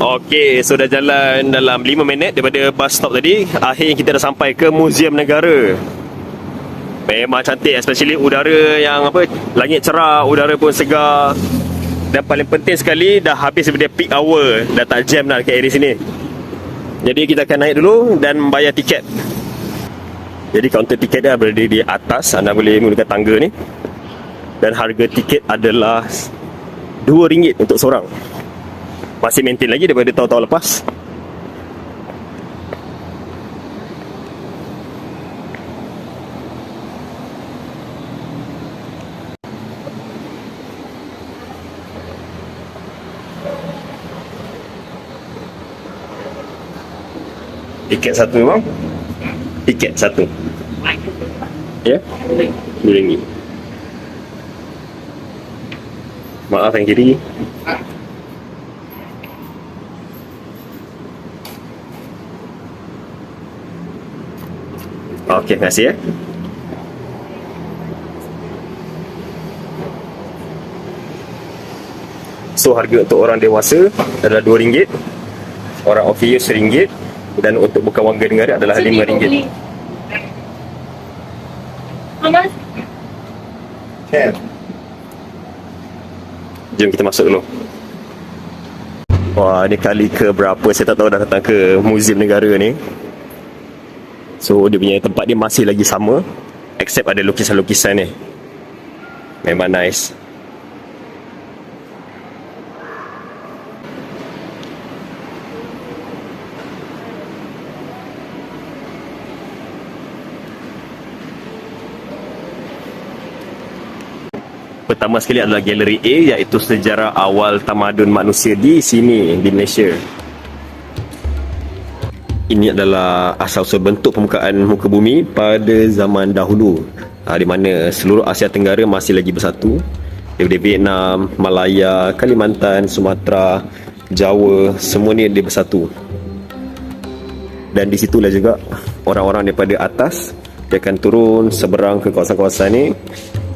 Okey, so dah jalan dalam 5 minit daripada bus stop tadi. Akhirnya kita dah sampai ke Muzium Negara. Memang cantik, especially udara yang langit cerah, udara pun segar. Dan paling penting sekali, dah habis daripada peak hour, dah tak jam dah dekat area sini. Jadi kita akan naik dulu dan bayar tiket. Jadi kaunter tiket dia berada di atas, anda boleh menggunakan tangga ni. Dan harga tiket adalah RM2 untuk seorang. Masih maintain lagi daripada tahun-tahun lepas. Tiket satu bang. Tiket satu. Ya? RM2. Maaf yang kiri. Okey, terima kasih ya. So harga untuk orang dewasa adalah RM2, orang office RM1, dan untuk bukan warga negara adalah RM5. Jom kita masuk dulu. Wah, ni kali ke berapa saya tak tahu dah datang ke Muzium Negara ni. So dia punya tempat dia masih lagi sama, except ada lukisan-lukisan ni. Memang nice. Pertama sekali adalah galeri A, iaitu sejarah awal tamadun manusia di sini, di Malaysia. Ini adalah asal-usul bentuk permukaan muka bumi pada zaman dahulu, di mana seluruh Asia Tenggara masih lagi bersatu. Daripada Vietnam, Malaya, Kalimantan, Sumatera, Jawa, semua ni dia bersatu. Dan di situlah juga orang-orang daripada atas dia akan turun seberang ke kawasan-kawasan ni,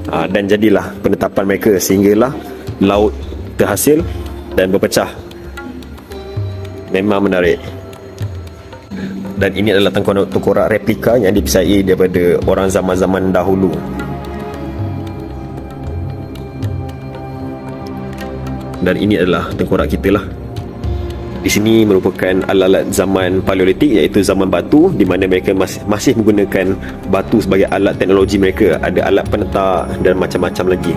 dan jadilah penetapan mereka sehinggalah laut terhasil dan berpecah. Memang menarik. Dan ini adalah tengkorak replika yang dipercayai daripada orang zaman-zaman dahulu. Dan ini adalah tengkorak kita lah. Di sini merupakan alat-alat zaman Paleolitik, iaitu zaman batu, di mana mereka masih menggunakan batu sebagai alat teknologi mereka. Ada alat penetak dan macam-macam lagi.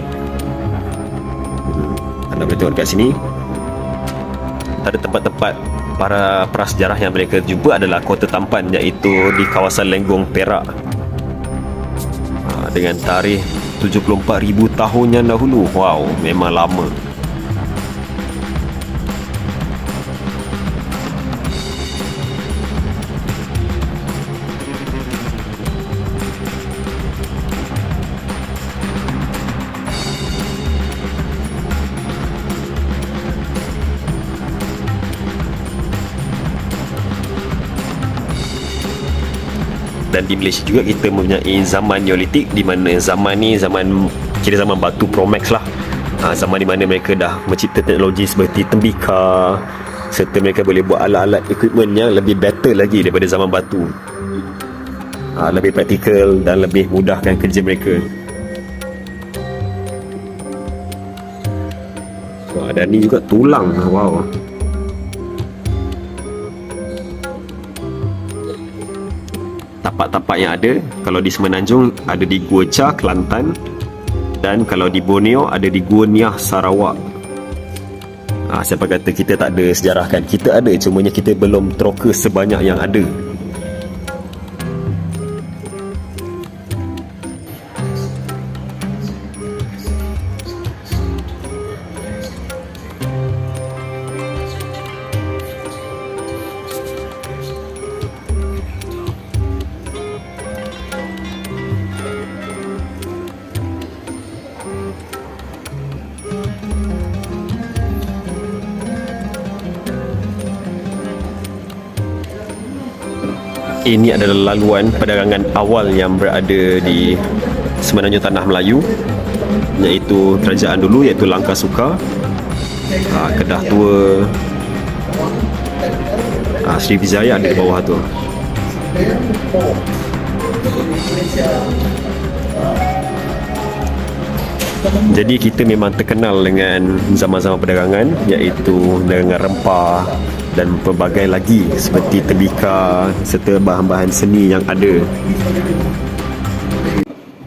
Anda boleh tengok kat sini. Ada tempat-tempat para prasejarah yang mereka jumpa adalah Kota Tampan, iaitu di kawasan Lenggong, Perak, dengan tarikh 74,000 tahun yang dahulu. Wow, memang lama. Dan di Malaysia juga kita mempunyai zaman Neolitik, di mana zaman ni kira zaman batu Promax lah. Zaman di mana mereka dah mencipta teknologi seperti tembikar, serta mereka boleh buat alat-alat equipment yang lebih better lagi daripada zaman batu. Lebih praktikal dan lebih mudahkan kerja mereka. Dan ni juga tulang. Wow. Tapak-tapak yang ada, kalau di Semenanjung ada di Gua Cha, Kelantan, dan kalau di Borneo ada di Gua Niah, Sarawak. Siapa kata kita tak ada sejarah kan? Kita ada, cumanya kita belum teroka sebanyak yang ada. Ini adalah laluan perdagangan awal yang berada di Semenanjung Tanah Melayu, iaitu kerajaan dulu, iaitu Langkah Sukar, Kedah Tua, Sriwijaya ada di bawah tu. Jadi kita memang terkenal dengan zaman-zaman perdagangan, iaitu dengan rempah dan pelbagai lagi seperti tembika serta bahan-bahan seni yang ada.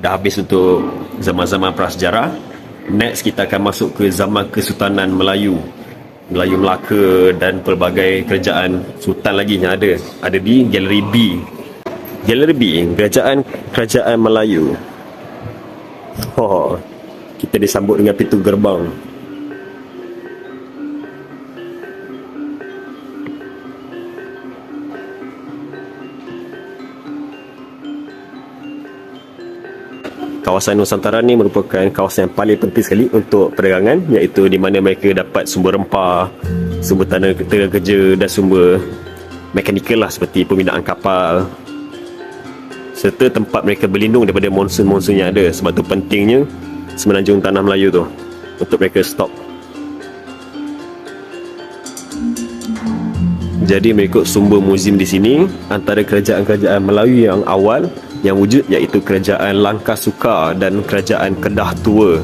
Dah habis untuk zaman-zaman prasejarah. Next kita akan masuk ke zaman Kesultanan Melayu, Melayu Melaka dan pelbagai kerajaan sultan lagi yang ada di Galeri B. Galeri B, Kerajaan Melayu. Kita disambut dengan pintu gerbang. Kawasan Nusantara ni merupakan kawasan yang paling penting sekali untuk perdagangan, iaitu di mana mereka dapat sumber rempah, sumber tenaga kerja dan sumber mekanikal lah, seperti pembinaan kapal, serta tempat mereka berlindung daripada monsun-monsun yang ada. Sebab tu pentingnya Semenanjung Tanah Melayu tu untuk mereka stop. Jadi mengikut sumber muzium di sini, antara kerajaan-kerajaan Melayu yang awal yang wujud iaitu Kerajaan Langkah Sukar dan Kerajaan Kedah Tua.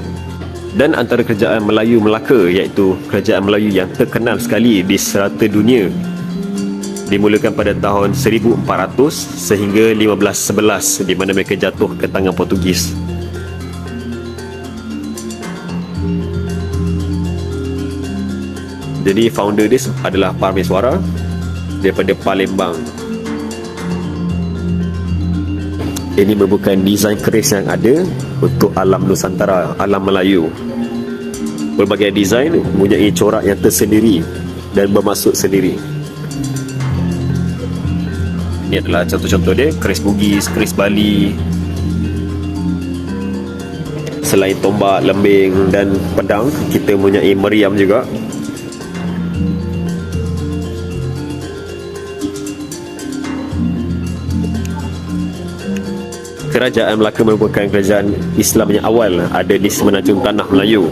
Dan antara kerajaan Melayu Melaka iaitu kerajaan Melayu yang terkenal sekali di serata dunia, dimulakan pada tahun 1400 sehingga 1511, di mana mereka jatuh ke tangan Portugis. Jadi founder dia adalah Parmeswara daripada Palembang. Ini merupakan desain keris yang ada untuk alam Nusantara, alam Melayu. Berbagai desain mempunyai corak yang tersendiri dan bermaksud sendiri. Ini adalah contoh-contoh dia, keris Bugis, keris Bali. Selain tombak, lembing dan pedang, kita mempunyai meriam juga. Kerajaan Melaka merupakan kerajaan Islam yang awal ada di Semenanjung Tanah Melayu,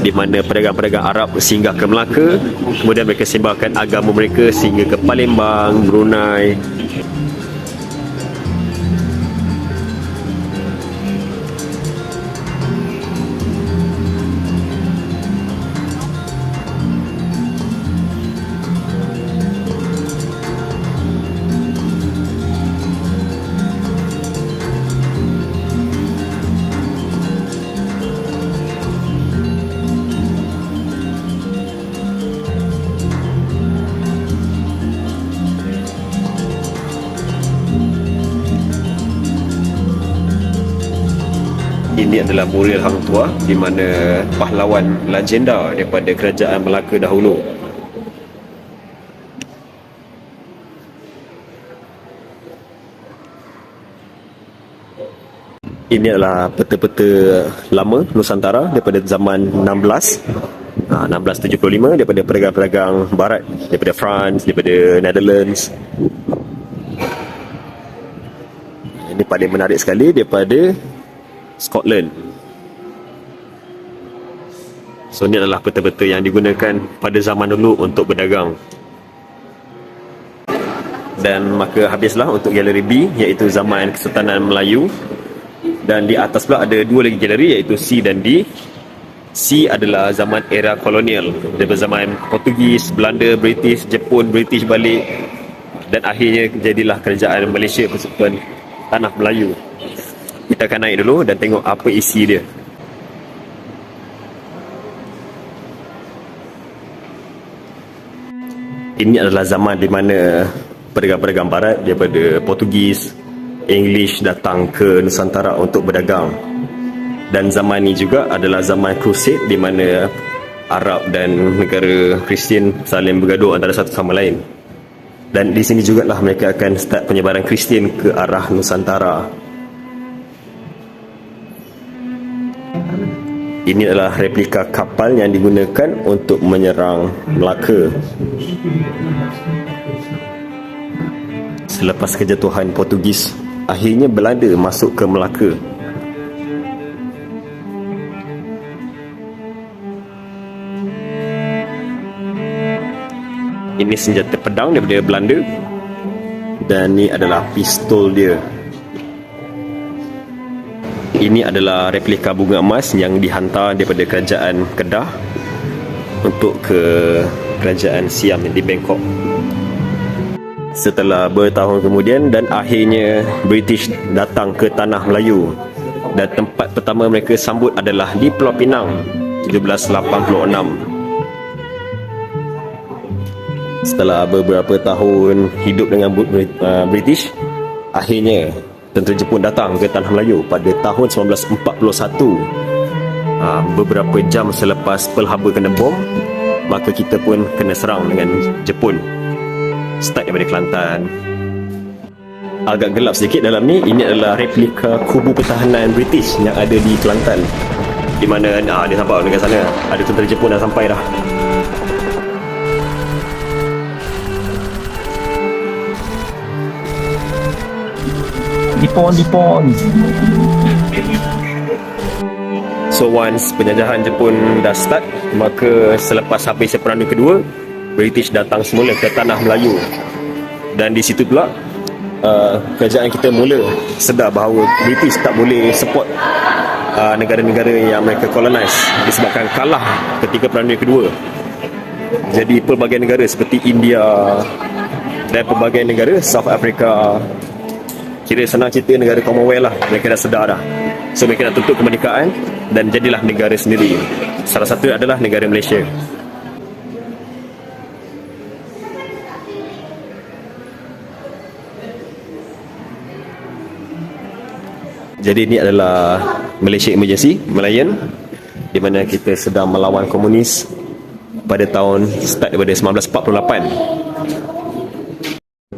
di mana pedagang-pedagang Arab singgah ke Melaka, kemudian mereka sebarkan agama mereka sehingga ke Palembang, Brunei. Ini adalah Burial Hang Tuah, di mana pahlawan legenda daripada kerajaan Melaka dahulu. Ini adalah peta-peta lama Nusantara daripada zaman 1675, daripada pedagang-pedagang barat, daripada France, daripada Netherlands. Ini paling menarik sekali daripada Scotland. So ini adalah peta-peta yang digunakan pada zaman dulu untuk berdagang. Dan maka habislah untuk galeri B, iaitu zaman Kesultanan Melayu. Dan di atas pula ada dua lagi galeri, iaitu C dan D. C adalah zaman era kolonial, daripada zaman Portugis, Belanda, British, Jepun, British balik, dan akhirnya jadilah kerajaan Malaysia Persekutuan Tanah Melayu. Kita akan naik dulu dan tengok apa isi dia. Ini adalah zaman di mana pedagang-pedagang barat daripada Portugis, English datang ke Nusantara untuk berdagang. Dan zaman ini juga adalah zaman Crusade, di mana Arab dan negara Kristian saling bergaduh antara satu sama lain. Dan di sini jugalah mereka akan start penyebaran Kristian ke arah Nusantara. Ini adalah replika kapal yang digunakan untuk menyerang Melaka. Selepas kejatuhan Portugis, akhirnya Belanda masuk ke Melaka. Ini senjata pedang daripada Belanda. Dan ni adalah pistol dia. Ini adalah replika bunga emas yang dihantar daripada kerajaan Kedah untuk ke kerajaan Siam di Bangkok. Setelah bertahun kemudian dan akhirnya British datang ke tanah Melayu, dan tempat pertama mereka sambut adalah di Pulau Pinang 1786. Setelah beberapa tahun hidup dengan British, akhirnya tentera Jepun datang ke tanah Melayu pada tahun 1941. Beberapa jam selepas Pearl Harbor kena bom, maka kita pun kena serang dengan Jepun. Start daripada Kelantan. Agak gelap sedikit dalam ni. Ini adalah replika kubu pertahanan British yang ada di Kelantan, di mana dia nampak dekat sana ada tentera Jepun dah sampai dah. Dipon. So once penjajahan Jepun dah start, maka selepas habis Perang Dunia Kedua, British datang semula ke tanah Melayu. Dan di situ pula kerajaan kita mula sedar bahawa British tak boleh support negara-negara yang mereka colonize disebabkan kalah ketika Perang Dunia Kedua. Jadi pelbagai negara seperti India dan pelbagai negara, South Africa, kira senang cerita negara Commonwealth lah, mereka dah sedar dah. So mereka dah tuntut kemerdekaan dan jadilah negara sendiri. Salah satu adalah negara Malaysia. Jadi ini adalah Malaysia Emergency, Malayan, di mana kita sedang melawan komunis pada tahun start daripada 1948.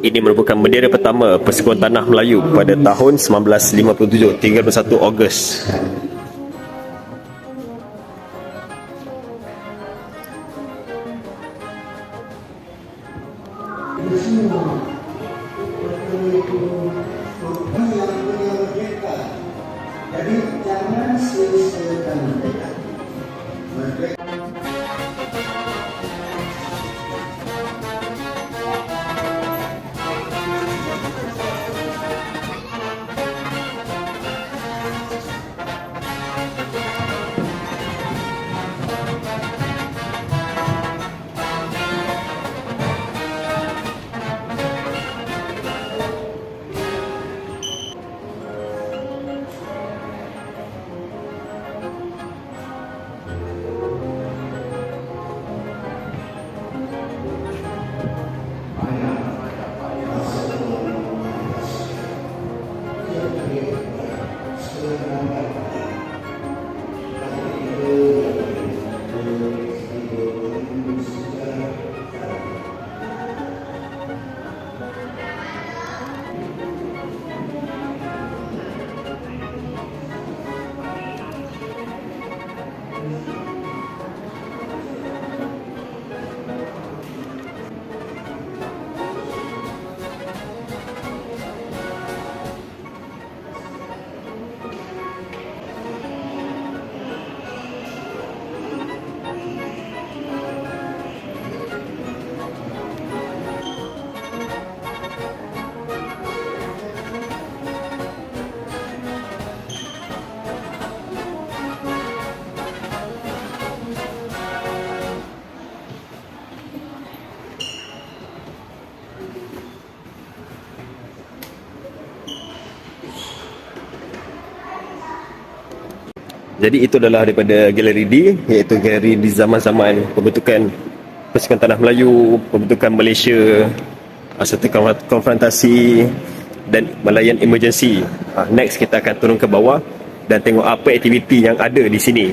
Ini merupakan bendera pertama Persekutuan Tanah Melayu pada tahun 1957, 31 Ogos. Jadi jangan sia-siakan mereka. Jadi itu adalah daripada galeri D, iaitu galeri di zaman-zaman pembentukan Persekutuan Tanah Melayu, pembentukan Malaysia, serta konfrontasi dan Malayan Emergency. Next kita akan turun ke bawah dan tengok apa aktiviti yang ada di sini.